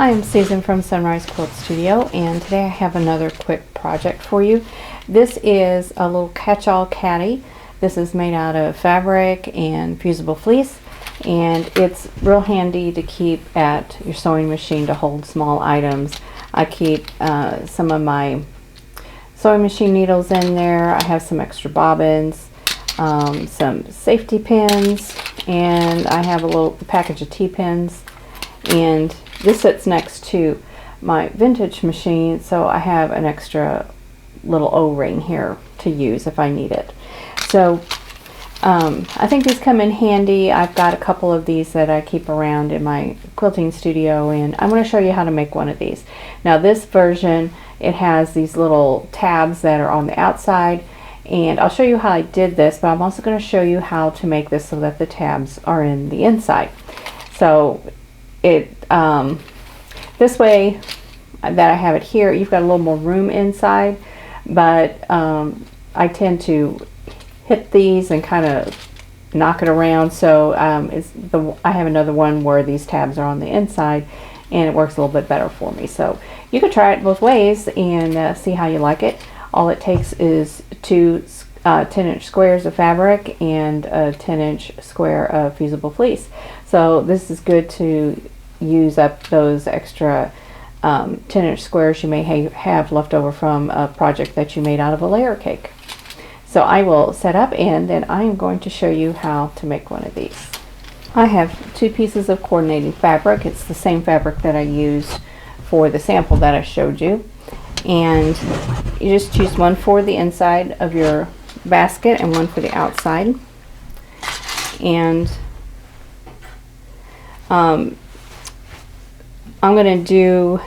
Hi, I'm Susan from Sunrise Quilt Studio, and today I have another quick project for you. This is a little catch-all caddy. This is made out of fabric and fusible fleece, and it's real handy to keep at your sewing machine to hold small items. I keep some of my sewing machine needles in there. I have some extra bobbins, some safety pins, and I have a little package of T-pins. And this sits next to my vintage machine, so I have an extra little O-ring here to use if I need it. So I think these come in handy. I've got a couple of these that I keep around in my quilting studio, and I'm going to show you how to make one of these. Now this version, it has these little tabs that are on the outside, and I'll show you how I did this, but I'm also going to show you how to make this so that the tabs are in the inside. So this way that I have it here, you've got a little more room inside, but I tend to hit these and kind of knock it around, so I have another one where these tabs are on the inside, and it works a little bit better for me. So you could try it both ways and see how you like it. All it takes is two 10-inch squares of fabric and a 10-inch square of fusible fleece. So this is good to use up those extra 10-inch squares you may have left over from a project that you made out of a layer cake. So I will set up, and then I am going to show you how to make one of these. I have two pieces of coordinating fabric. It's the same fabric that I used for the sample that I showed you. And you just choose one for the inside of your basket and one for the outside. And I'm going to do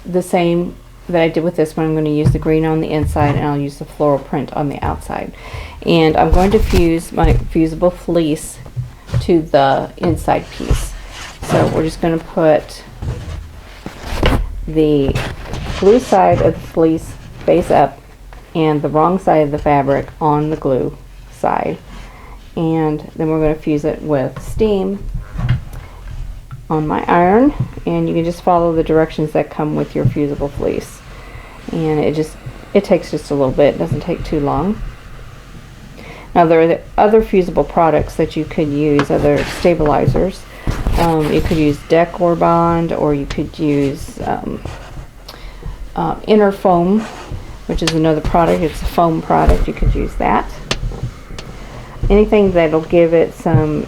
the same that I did with this one. I'm going to use the green on the inside, and I'll use the floral print on the outside. And I'm going to fuse my fusible fleece to the inside piece. So we're just going to put the blue side of the fleece face up and the wrong side of the fabric on the glue side. And then we're going to fuse it with steam on my iron, and you can just follow the directions that come with your fusible fleece, and it takes just a little bit. It doesn't take too long. Now there are other fusible products that you could use, other stabilizers. You could use Decor Bond, or you could use Inner Foam, which is another product. It's a foam product. You could use that. Anything that'll give it some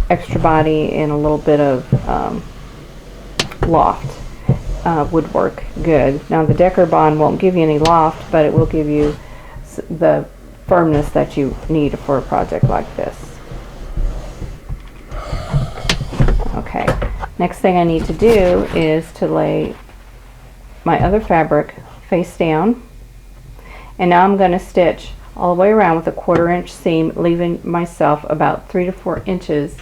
extra body and a little bit of loft would work good. Now the Decor Bond won't give you any loft, but it will give you the firmness that you need for a project like this. Okay, next thing I need to do is to lay my other fabric face down, and now I'm going to stitch all the way around with a 1/4 inch seam, leaving myself about 3 to 4 inches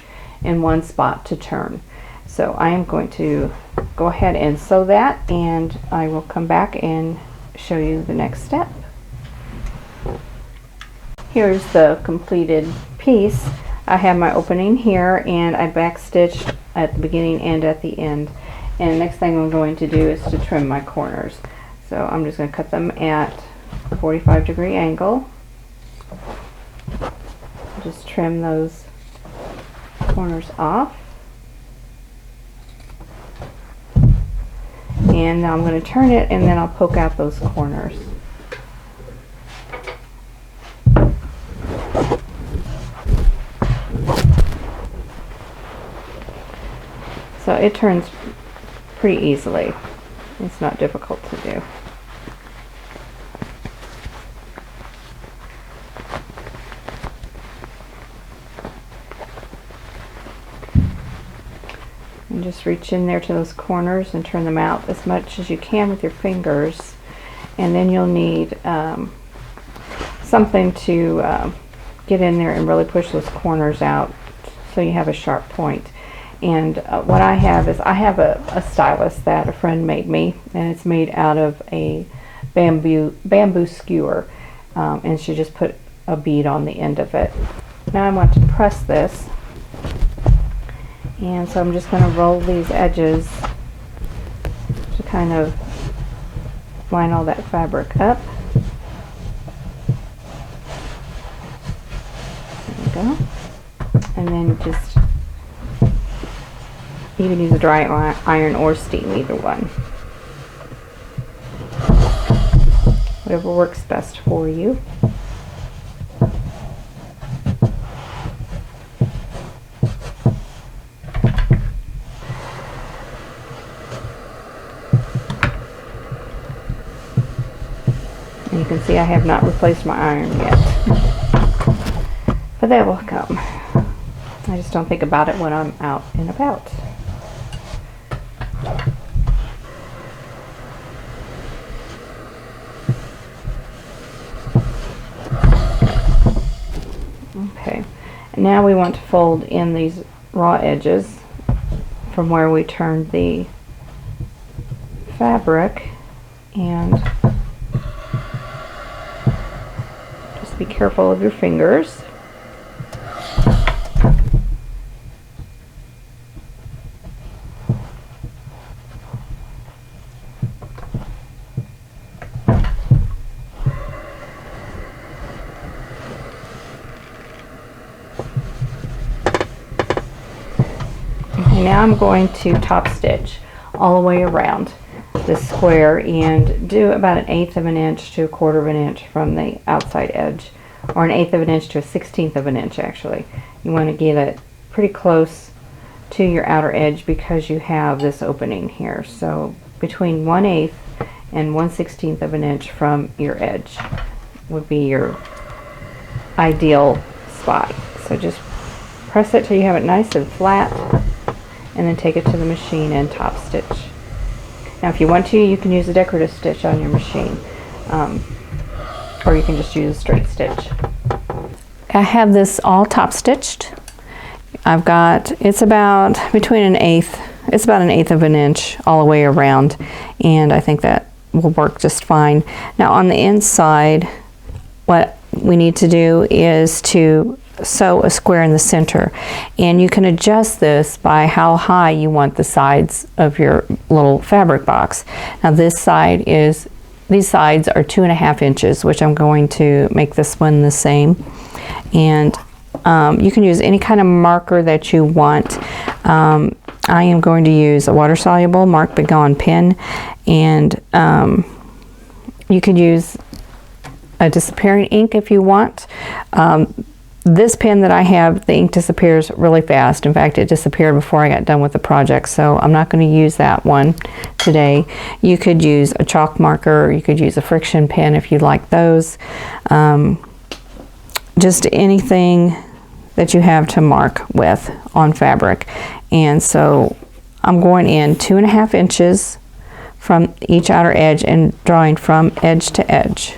in one spot to turn. So I am going to go ahead and sew that, and I will come back and show you the next step. Here's the completed piece. I have my opening here, and I back stitched at the beginning and at the end. And the next thing I'm going to do is to trim my corners. So I'm just going to cut them at a 45-degree angle. Just trim those corners off. And now I'm going to turn it, and then I'll poke out those corners. So it turns pretty easily. It's not difficult to do. And just reach in there to those corners and turn them out as much as you can with your fingers. And then you'll need something to get in there and really push those corners out so you have a sharp point. And what I have is a stylus that a friend made me, and it's made out of a bamboo skewer, and she just put a bead on the end of it. Now I want to press this, and so I'm just going to roll these edges to kind of line all that fabric up. There we go. And then just, you can use a dry iron or steam, either one. Whatever works best for you. And you can see I have not replaced my iron yet. But that will come. I just don't think about it when I'm out and about. Okay, and now we want to fold in these raw edges from where we turned the fabric, and just be careful of your fingers. Now I'm going to top stitch all the way around this square and do about 1/8 of an inch to 1/4 of an inch from the outside edge, or 1/8 of an inch to 1/16 of an inch actually. You want to get it pretty close to your outer edge because you have this opening here. So between 1/8 and 1/16 of an inch from your edge would be your ideal spot. So just press it till you have it nice and flat, and then take it to the machine and top stitch. Now if you want to, you can use a decorative stitch on your machine, or you can just use a straight stitch. I have this all top stitched. I've got, it's about between 1/8, it's about 1/8 of an inch all the way around, and I think that will work just fine. Now on the inside, what we need to do is to sew a square in the center, and you can adjust this by how high you want the sides of your little fabric box. Now this side is, these sides are 2.5 inches, which I'm going to make this one the same. And you can use any kind of marker that you want. I am going to use a water-soluble Mark Begone pen, and you could use a disappearing ink if you want. This pen that I have, the ink disappears really fast. In fact, it disappeared before I got done with the project, so I'm not going to use that one today. You could use a chalk marker, you could use a friction pen if you like those. Just anything that you have to mark with on fabric. And so I'm going in 2.5 inches from each outer edge and drawing from edge to edge.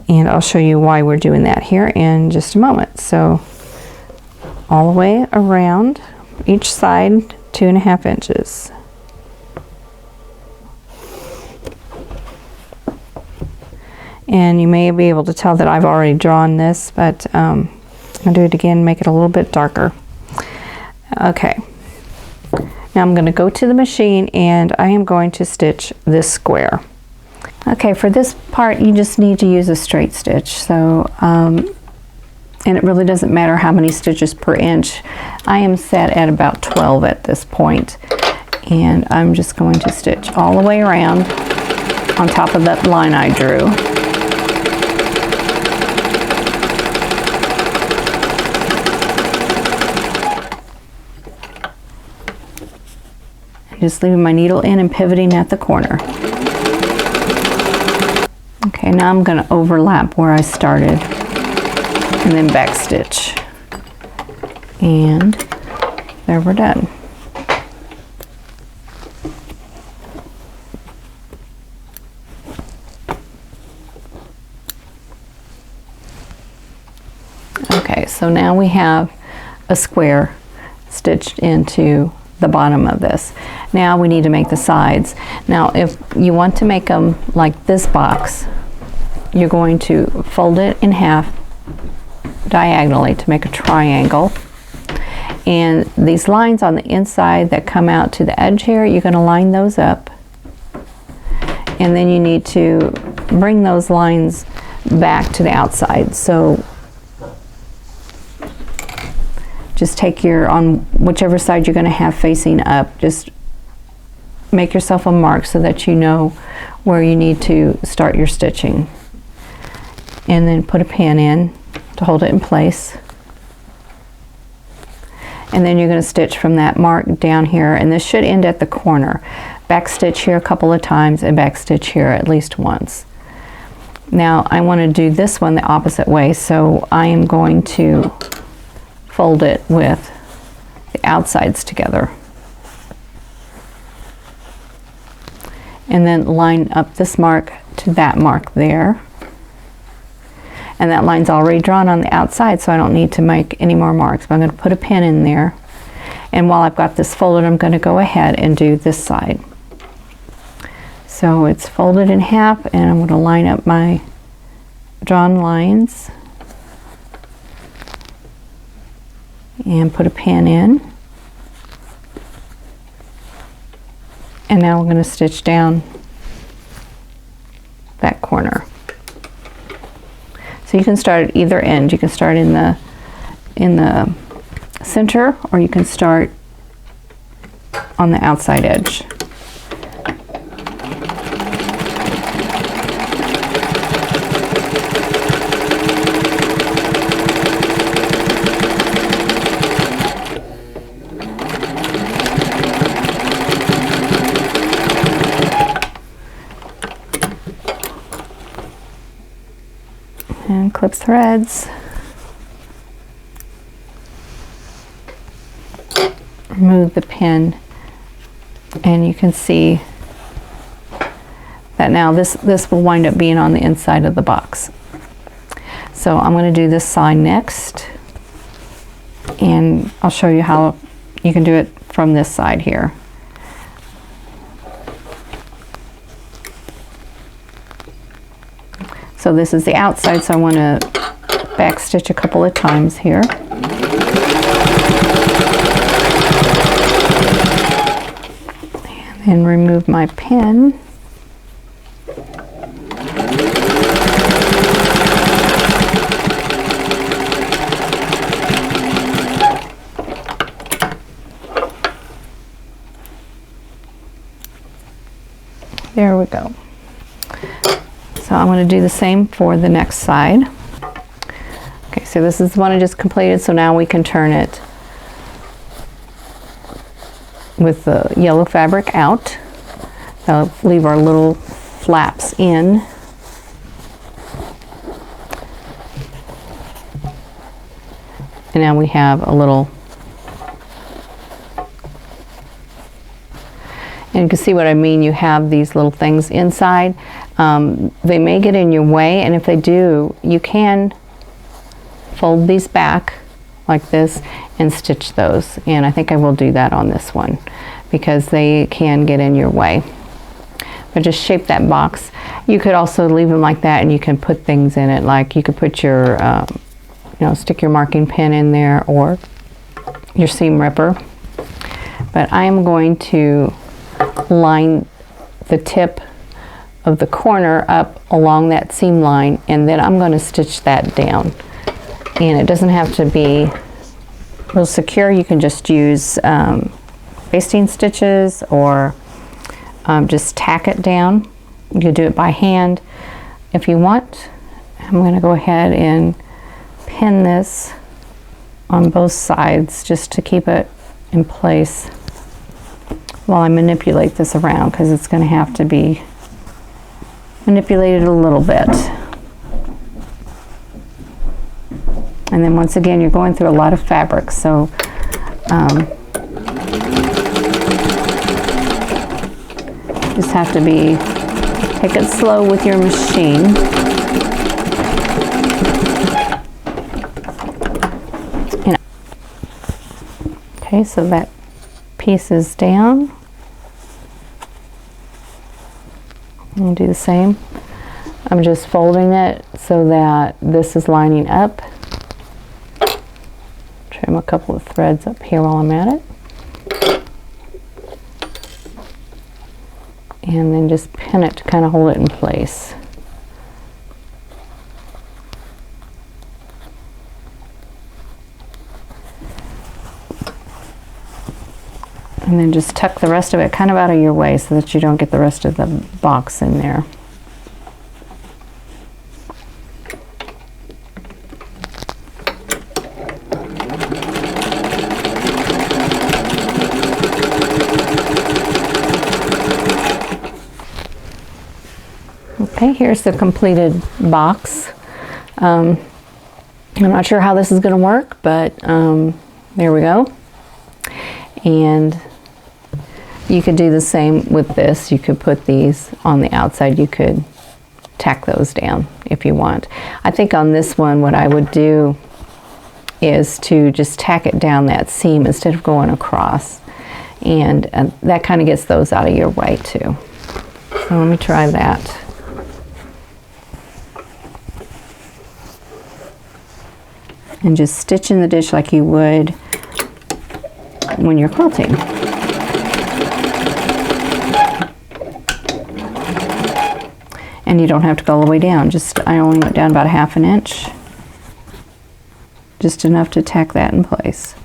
And I'll show you why we're doing that here in just a moment. So all the way around each side, 2.5 inches. And you may be able to tell that I've already drawn this, but I'll do it again, make it a little bit darker. Okay. Now I'm going to go to the machine and I am going to stitch this square. Okay, for this part you just need to use a straight stitch. So, and it really doesn't matter how many stitches per inch. I am set at about 12 at this point, and I'm just going to stitch all the way around on top of that line I drew. Just leaving my needle in and pivoting at the corner. Okay, now I'm going to overlap where I started and then back stitch. And there, we're done. Okay, so now we have a square stitched into the bottom of this. Now we need to make the sides. Now if you want to make them like this box, you're going to fold it in half diagonally to make a triangle, And these lines on the inside that come out to the edge here, you're going to line those up. And then you need to bring those lines back to the outside. So just take your, on whichever side you're going to have facing up, just make yourself a mark so that you know where you need to start your stitching. And then put a pin in to hold it in place. And then you're going to stitch from that mark down here, and this should end at the corner. Back stitch here a couple of times and back stitch here at least once. Now I want to do this one the opposite way, so I am going to fold it with the outsides together. And then line up this mark to that mark there. And that line's already drawn on the outside, so I don't need to make any more marks. But I'm going to put a pin in there. And while I've got this folded, I'm going to go ahead and do this side. So it's folded in half, and I'm going to line up my drawn lines and put a pin in. And now we're going to stitch down that corner. So you can start at either end. You can start in the center, or you can start on the outside edge. And clip threads. Remove the pin, and you can see that now this will wind up being on the inside of the box. So I'm going to do this side next, and I'll show you how you can do it from this side here. So this is the outside, so I want to back stitch a couple of times here. And then remove my pin. There we go. So I'm going to do the same for the next side. Okay, so this is the one I just completed, so now we can turn it with the yellow fabric out. That'll leave our little flaps in. And now we have a little, and you can see what I mean. You have these little things inside. They may get in your way, and if they do, you can fold these back like this and stitch those. And I think I will do that on this one because they can get in your way. But just shape that box. You could also leave them like that, and you can put things in it, like you could put your, you know, stick your marking pin in there or your seam ripper. But I am going to line the tip of the corner up along that seam line, and then I'm going to stitch that down. And it doesn't have to be real secure. You can just use basting stitches, or just tack it down. You can do it by hand if you want. I'm going to go ahead and pin this on both sides just to keep it in place while I manipulate this around, because it's going to have to be manipulated a little bit. And then once again, you're going through a lot of fabric, so just have to take it slow with your machine. And okay, so that piece is down. I'm going to do the same. I'm just folding it so that this is lining up. Try trim a couple of threads up here while I'm at it. And then just pin it to kind of hold it in place. And then just tuck the rest of it kind of out of your way so that you don't get the rest of the box in there. Okay, here's the completed box. I'm not sure how this is going to work, but there we go. And you could do the same with this. You could put these on the outside. You could tack those down if you want. I think on this one what I would do is to just tack it down that seam instead of going across. And that kind of gets those out of your way too. So let me try that. And just stitch in the ditch like you would when you're quilting. And you don't have to go all the way down. I only went down about 1/2 inch. Just enough to tack that in place.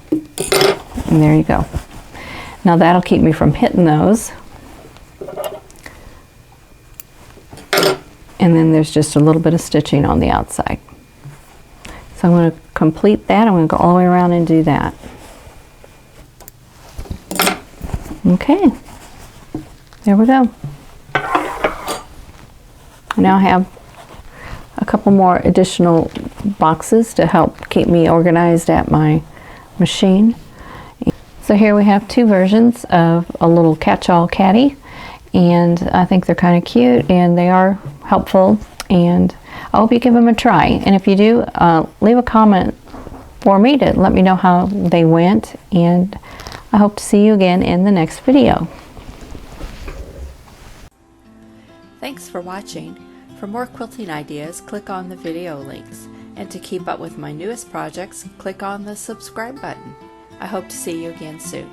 And there you go. Now that'll keep me from hitting those. And then there's just a little bit of stitching on the outside. So I'm going to complete that. I'm going to go all the way around and do that. Okay. There we go. Now I have a couple more additional boxes to help keep me organized at my machine. So here we have 2 versions of a little catch-all caddy, and I think they're kind of cute and they are helpful, and I hope you give them a try. And if you do, leave a comment for me to let me know how they went, and I hope to see you again in the next video. Thanks for watching. For more quilting ideas, click on the video links. And to keep up with my newest projects, click on the subscribe button. I hope to see you again soon.